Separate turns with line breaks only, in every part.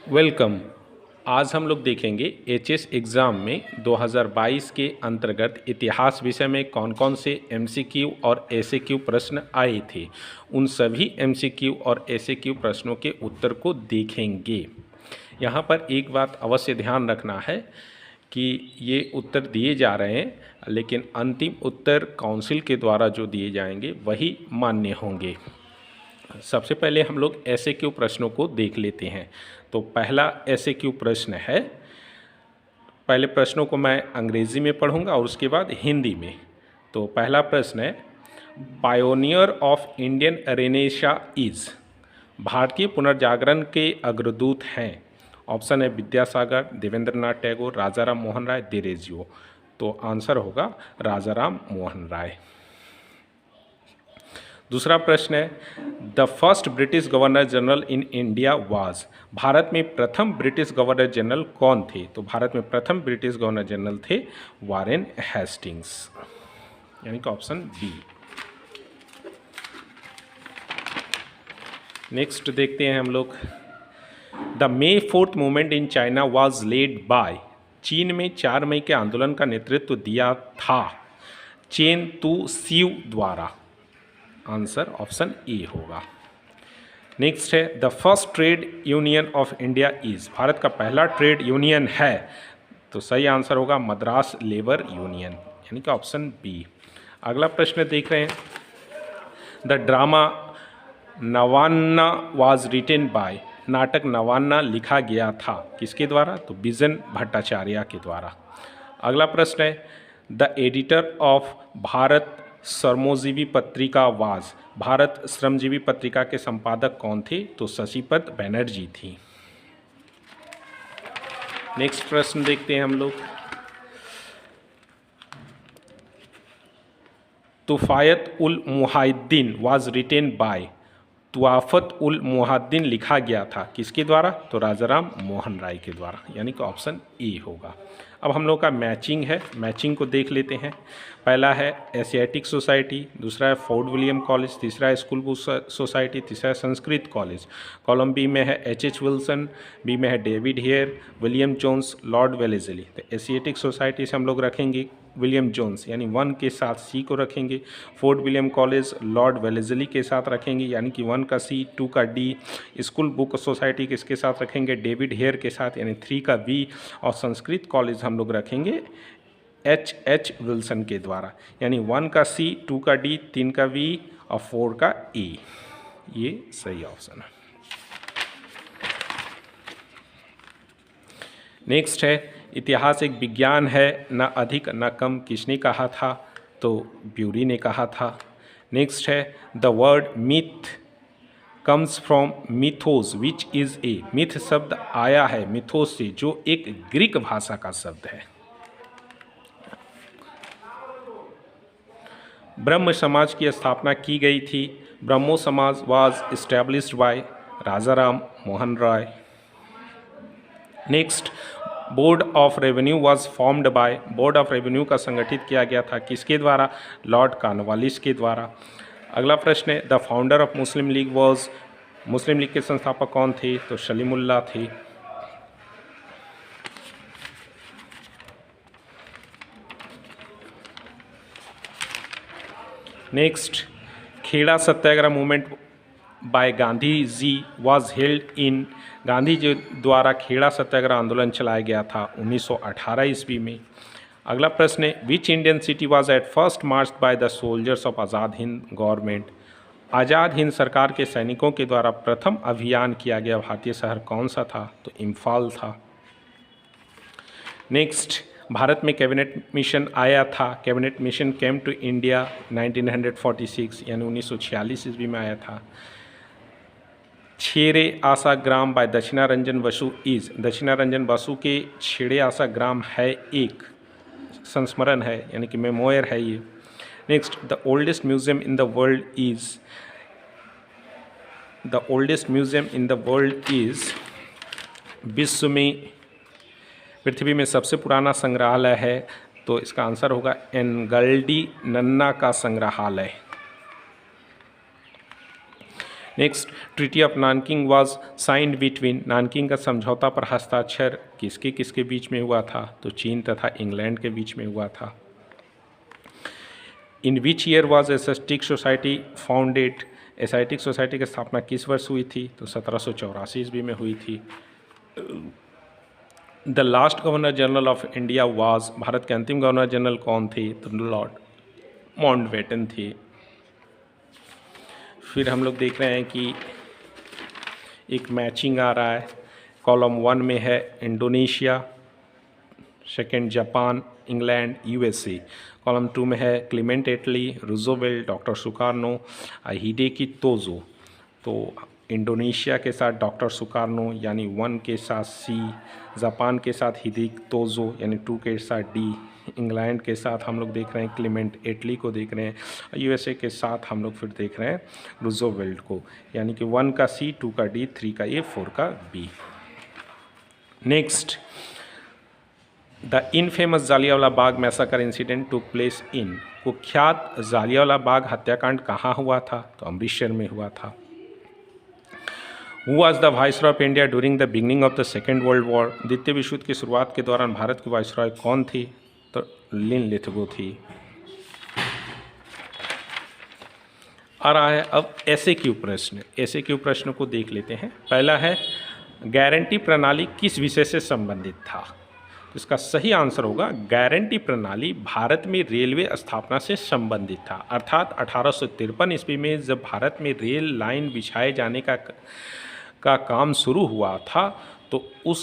Welcome. आज हम लोग देखेंगे एचएस एग्ज़ाम में 2022 के अंतर्गत इतिहास विषय में कौन कौन से एमसीक्यू और एसएक्यू प्रश्न आए थे। उन सभी एमसीक्यू और एसएक्यू प्रश्नों के उत्तर को देखेंगे। यहाँ पर एक बात अवश्य ध्यान रखना है कि ये उत्तर दिए जा रहे हैं, लेकिन अंतिम उत्तर काउंसिल के द्वारा जो दिए जाएंगे वही मान्य होंगे। सबसे पहले हम लोग एसएक्यू प्रश्नों को देख लेते हैं। तो पहला एसएक्यू प्रश्न है, पहले प्रश्नों को मैं अंग्रेज़ी में पढ़ूंगा और उसके बाद हिंदी में। तो पहला प्रश्न है, pioneer of Indian renaissance is, भारतीय पुनर्जागरण के अग्रदूत हैं। ऑप्शन है विद्यासागर, देवेंद्रनाथ टैगोर, राजाराम मोहन राय, देरेजियो। तो आंसर होगा राजाराम मोहन राय। दूसरा प्रश्न है, the first British governor general in India was, Bharat में प्रथम ब्रिटिश गवर्नर जनरल कौन थे। तो भारत में प्रथम ब्रिटिश गवर्नर जनरल थे वारेन हेस्टिंग्स, यानी कि ऑप्शन बी। नेक्स्ट देखते हैं हम लोग, the may 4th movement in China was led by, चीन में 4 मई के आंदोलन का नेतृत्व दिया था चेन तू सीव द्वारा। आंसर ऑप्शन ए होगा। नेक्स्ट है, the first trade union of India is, Bharat का पहला ट्रेड यूनियन है। तो सही आंसर होगा मद्रास लेबर यूनियन, यानी कि ऑप्शन बी। अगला प्रश्न देख रहे हैं, द ड्रामा नवान्ना वाज रिटेन बाय, नाटक नवान्ना लिखा गया था किसके द्वारा। तो बिजन भट्टाचार्य के द्वारा। अगला प्रश्न है, द एडिटर ऑफ भारत श्रमोजीवी पत्रिका वाज, भारत श्रमजीवी पत्रिका के संपादक कौन थे। तो शशिपत बनर्जी थी। नेक्स्ट प्रश्न देखते हैं हम लोग, तुफायत उल मुहाद्दीन वाज रिटेन बाय, तुआफत उल मुहाद्दीन लिखा गया था किसके द्वारा। तो राजाराम मोहन राय के द्वारा, यानी कि ऑप्शन ए होगा। अब हम लोग का मैचिंग है, मैचिंग को देख लेते हैं। पहला है एशियाटिक सोसाइटी, दूसरा है फोर्ट विलियम कॉलेज, तीसरा है स्कूल बुक सोसाइटी, तीसरा है संस्कृत कॉलेज। कॉलम बी में है एच विल्सन, बी में है David Hare, William Jones, Lord Wellesley. तो एशियाटिक सोसाइटी से हम लोग रखेंगे विलियम जोन्स, यानी 1 के साथ सी को रखेंगे। Fort William college Lord Wellesley के साथ रखेंगे, यानी कि 1 का सी, 2 का डी। स्कूल बुक सोसाइटी किसके साथ रखेंगे, डेविड हेयर के साथ, यानी 3 का बी। और संस्कृत कॉलेज हम लोग रखेंगे एच विल्सन के द्वारा, यानी 1 का सी, 2 का डी, 3 का वी और 4 का ई। ये सही ऑप्शन है। नेक्स्ट है, इतिहास एक विज्ञान है, न अधिक न कम किसने कहा था। तो ब्यूरी ने कहा था। नेक्स्ट है, the word myth comes from mythos which is a, myth शब्द आया है मिथोस से, जो एक ग्रीक भाषा का शब्द है। ब्रह्म समाज की स्थापना की गई थी, Brahmo Samaj was established by Rajaram Mohan Roy. Next, board of revenue was formed by, board of revenue का संगठित किया गया था किसके द्वारा। लॉर्ड कॉर्नवालिस के द्वारा। अगला प्रश्न है, the founder of Muslim League was, Muslim League के संस्थापक कौन थे। तो सलीमुल्लाह थे। Next, Kheda Satyagraha movement by Gandhi ji was held in, Gandhi ji द्वारा खेड़ा सत्याग्रह आंदोलन चलाया गया था 1918 ईस्वी में। अगला प्रश्न है, which Indian city was at first march by the soldiers of Azad Hind government, Azad Hind सरकार के सैनिकों के द्वारा प्रथम अभियान किया गया भारतीय शहर कौन सा था। तो इम्फाल था। नेक्स्ट, भारत में कैबिनेट मिशन आया था, cabinet mission came to India 1946, यानी 1946 ईस्वी में आया था। छेड़े आशा ग्राम बाय दक्षिणारंजन बसु इज, दक्षिणारंजन बसु के छेड़े आशा ग्राम है एक संस्मरण है, यानी कि मेमोयर है ये। Next, the oldest museum in the world is, the oldest museum in the world is, विश्व में पृथ्वी में सबसे पुराना संग्रहालय है। तो इसका आंसर होगा एनगल्डी नन्ना का संग्रहालय। Next, treaty of Nanking was signed between, Nanking का समझौता पर हस्ताक्षर किसके किसके बीच में हुआ था? तो चीन तथा इंग्लैंड के बीच में हुआ था। In which year was Asiatic Society founded, Asiatic Society की स्थापना किस वर्ष हुई थी? तो 1784 ईस्वी में हुई थी। The last governor general of India was, Bharat के अंतिम गवर्नर जनरल कौन थे? तो लॉर्ड माउंटबेटन थे। फिर हम लोग देख रहे हैं कि एक मैचिंग आ रहा है। कॉलम 1 में है Indonesia, second Japan, England, USA. Column 2 में है क्लीमेंट एटली, रूजोवेल्ट, डॉक्टर सुकार्नो, हिडेकी तोजो। तो इंडोनेशिया के साथ डॉक्टर सुकार्नो यानी 1 के साथ सी, जापान के साथ हिडेकी तोजो यानी 2 के साथ डी, इंग्लैंड के साथ हम लोग देख रहे हैं क्लीमेंट एटली को देख रहे हैं, यूएसए के साथ हम लोग फिर देख रहे हैं रूजोवेल्ट को, यानी कि 1 का सी, 2 का डी, 3 का ए, 4 का B. Next, the infamous Jallianwala Bagh massacre incident took place in, कुख्यात जालियांवाला बाग हत्याकांड कहाँ हुआ था? तो अमृतसर में हुआ था। Who was the Viceroy of India during the beginning of the Second World War? द्वितीय विश्व युद्ध की शुरुआत के दौरान भारत की वायसरॉय कौन थी? तो लिनलिथगो थी। आ रहा है अब ऐसे क्यू प्रश्न। ऐसे क्यू प्रश्न को देख लेते हैं। पहला है गारंटी प्रणाली किस विषय से संबंधित था? तो इसका सही आंसर होगा गारंटी प्रणाली भारत में रेलवे स्थापना से संबंधित था। अर्थात 1853 ईस्वी में जब भारत में रेल लाइन बिछाए जाने का काम शुरू हुआ था, तो उस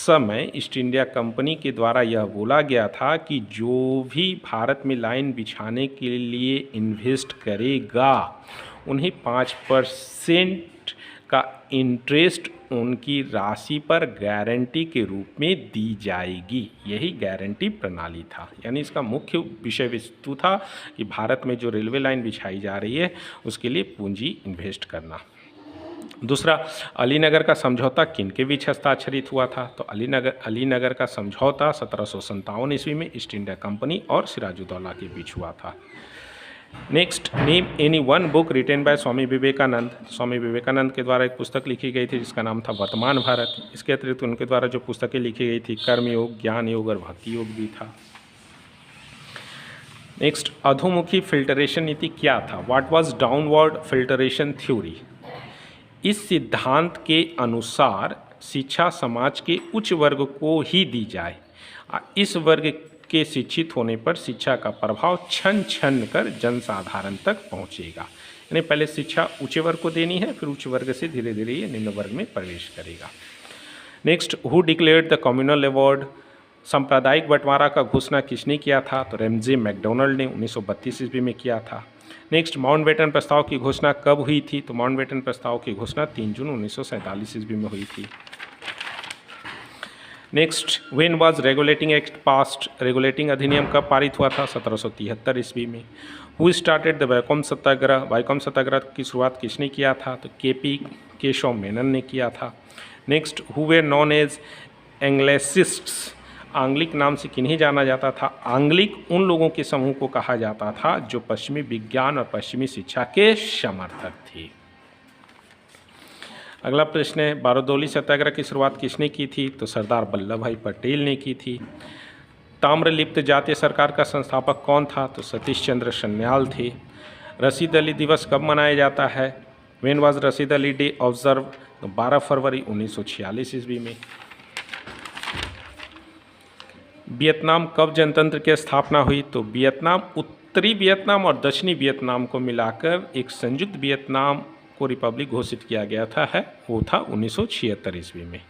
समय ईस्ट इंडिया कंपनी के द्वारा यह बोला गया था कि जो भी भारत में लाइन बिछाने के लिए इन्वेस्ट करेगा उन्हें 5% का इंटरेस्ट उनकी राशि पर गारंटी के रूप में दी जाएगी। यही गारंटी प्रणाली था। यानी इसका मुख्य विषय वस्तु था कि भारत में जो रेलवे लाइन बिछाई जा रही है उसके लिए पूंजी इन्वेस्ट करना। दूसरा, अलीनगर का समझौता किन के बीच हस्ताक्षरित हुआ था? तो अलीनगर का समझौता 1757 ईस्वी में ईस्ट इंडिया कंपनी और सिराजुद्दौला के बीच हुआ था। Next, name any one book written by Swami Vivekananda. Swami Vivekananda के द्वारा एक पुस्तक लिखी गई थी जिसका नाम था वर्तमान भारत। इसके अतिरिक्त उनके द्वारा जो पुस्तकें लिखी गई थी कर्मयोग, ज्ञान योग और भक्ति योग भी था। नेक्स्ट, अधोमुखी फिल्टरेशन नीति क्या था? What was downward filtration theory? इस सिद्धांत के अनुसार शिक्षा समाज के उच्च वर्ग को ही दी जाए। इस वर्ग के शिक्षित होने पर शिक्षा का प्रभाव छन छन कर जनसाधारण तक पहुंचेगा। यानी पहले शिक्षा उच्च वर्ग को देनी है, फिर उच्च वर्ग से धीरे धीरे ये निम्न वर्ग में प्रवेश करेगा। Next, who declared the communal award? सांप्रदायिक बंटवारा का घोषणा किसने किया था? तो रैमजे मैकडोनल्ड ने 1932 ईस्वी में किया था। नेक्स्ट, माउंटबेटन प्रस्ताव की घोषणा कब हुई थी? तो माउंटबेटन प्रस्ताव की घोषणा 3 जून 1947 ईस्वी में हुई थी। Next, when was regulating act passed? Regulating अधिनियम कब पारित हुआ था? 1773 ईस्वी में। हु स्टार्टेड द वैकोम सत्याग्रह? वैकोम सत्याग्रह की शुरुआत किसने किया था? तो केपी केशव मेनन ने किया था। Next, who were known as Anglicists? आंग्लिक नाम से किन्हें जाना जाता था? आंग्लिक उन लोगों के समूह को कहा जाता था जो पश्चिमी विज्ञान और पश्चिमी शिक्षा के समर्थक थे। अगला प्रश्न है, बारडोली सत्याग्रह की शुरुआत किसने की थी? तो सरदार वल्लभ भाई पटेल ने की थी। ताम्रलिप्त जातीय सरकार का संस्थापक कौन था? तो सतीश चंद्र सन्याल थे। रशीद अली दिवस कब मनाया जाता है? When was Rashid Ali day observe? तो 12 फरवरी 1946 ईस्वी में। वियतनाम कब जनतंत्र की स्थापना हुई? तो वियतनाम, उत्तरी वियतनाम और दक्षिणी वियतनाम को मिलाकर एक संयुक्त वियतनाम को रिपब्लिक घोषित किया गया था वो था 1976 ईस्वी में।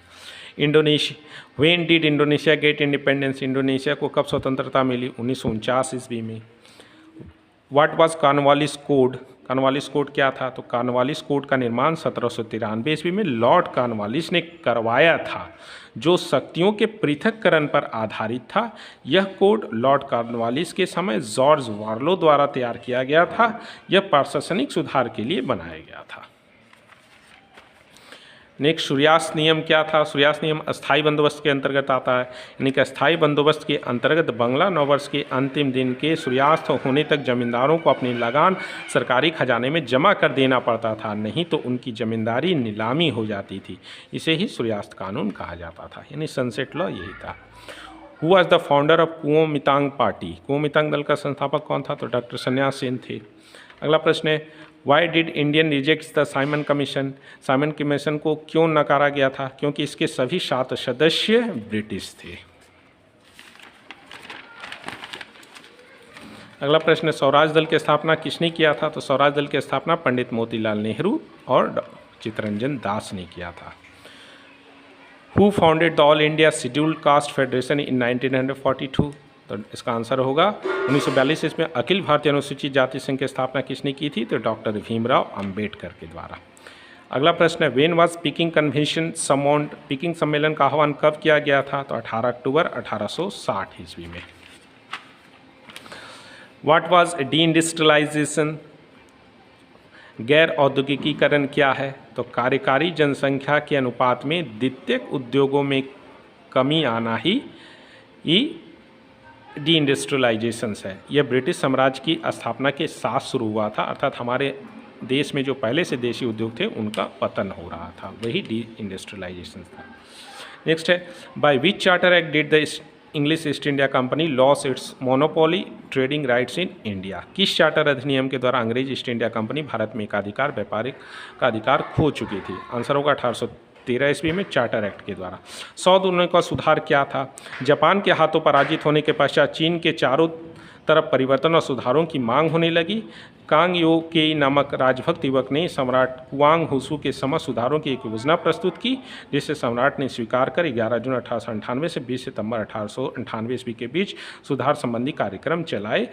Indonesia, when did Indonesia get independence? Indonesia को कब स्वतंत्रता मिली? 1949 ईस्वी में। What was Cornwallis code? Cornwallis code क्या था? तो कॉर्नवालिस कोड का निर्माण 1793 ईस्वी में लॉर्ड कॉर्नवालिस ने करवाया था, जो शक्तियों के पृथक्करण पर आधारित था। यह कोड लॉर्ड कॉर्नवालिस के समय जॉर्ज वार्लो द्वारा तैयार किया गया था। यह प्रशासनिक सुधार के लिए बनाया गया था। नेक्स्ट, सूर्यास्त नियम क्या था? सूर्यास्त नियम अस्थायी बंदोबस्त के अंतर्गत आता है, यानी कि अस्थायी बंदोबस्त के अंतर्गत बंगला नववर्ष के अंतिम दिन के सूर्यास्त होने तक जमींदारों को अपनी लगान सरकारी खजाने में जमा कर देना पड़ता था, नहीं तो उनकी जमींदारी नीलामी हो जाती थी। इसे ही सूर्यास्त कानून कहा जाता था, यानी सनसेट लॉ यही था। Who was the founder of Kuomintang party? Kuomintang दल का संस्थापक कौन था? तो डॉक्टर सन्यास सेन थे। अगला प्रश्न है, why did Indian reject the Simon commission? Simon commission को क्यों नकारा गया था? क्योंकि इसके सभी 7 सदस्य ब्रिटिश थे। अगला प्रश्न है, स्वराज दल की स्थापना किसने किया था? तो स्वराज दल की स्थापना पंडित मोतीलाल नेहरू और चित्तरंजन दास ने किया था। Who founded the All India Scheduled Caste Federation in 1942? तो इसका आंसर होगा 1942 इसमें अखिल भारतीय अनुसूचित जाति संघ की स्थापना किसने की थी? तो डॉक्टर भीमराव अंबेडकर के द्वारा। अगला प्रश्न है, when was Peking convention summoned? पीकिंग सम्मेलन का आह्वान कब किया गया था? तो 18 अक्टूबर 1860 ईस्वी में। What was deindustrialization? गैर औद्योगिकीकरण क्या है? तो कार्यकारी जनसंख्या के अनुपात में द्वितीयक उद्योगों में कमी आना ही डी इंडस्ट्रियलाइजेशन है। यह ब्रिटिश साम्राज्य की स्थापना के साथ शुरू हुआ था, अर्थात हमारे देश में जो पहले से देशी उद्योग थे उनका पतन हो रहा था, वही डी इंडस्ट्रियलाइजेशन था। नेक्स्ट है, by which charter act did the English east India company loss it's monopoly trading rights in India? किस चार्टर अधिनियम के द्वारा अंग्रेज ईस्ट इंडिया कंपनी भारत में एकाधिकार व्यापारिक का अधिकार खो चुकी थी? आंसर होगा 1813 ईस्वी में चार्टर एक्ट के द्वारा। 100 दिनों का सुधार क्या था? जापान के हाथों पराजित होने के पश्चात चीन के चारों तरफ परिवर्तन और सुधारों की मांग होने लगी। कांग यो केई नामक राजभक्त युवक ने सम्राट कुआंग हुसू के समस्त सुधारों की एक योजना प्रस्तुत की, जिसे सम्राट ने स्वीकार कर 11 जून 1898 से 20 सितंबर 1898 ईस्वी के बीच सुधार संबंधी कार्यक्रम चलाए।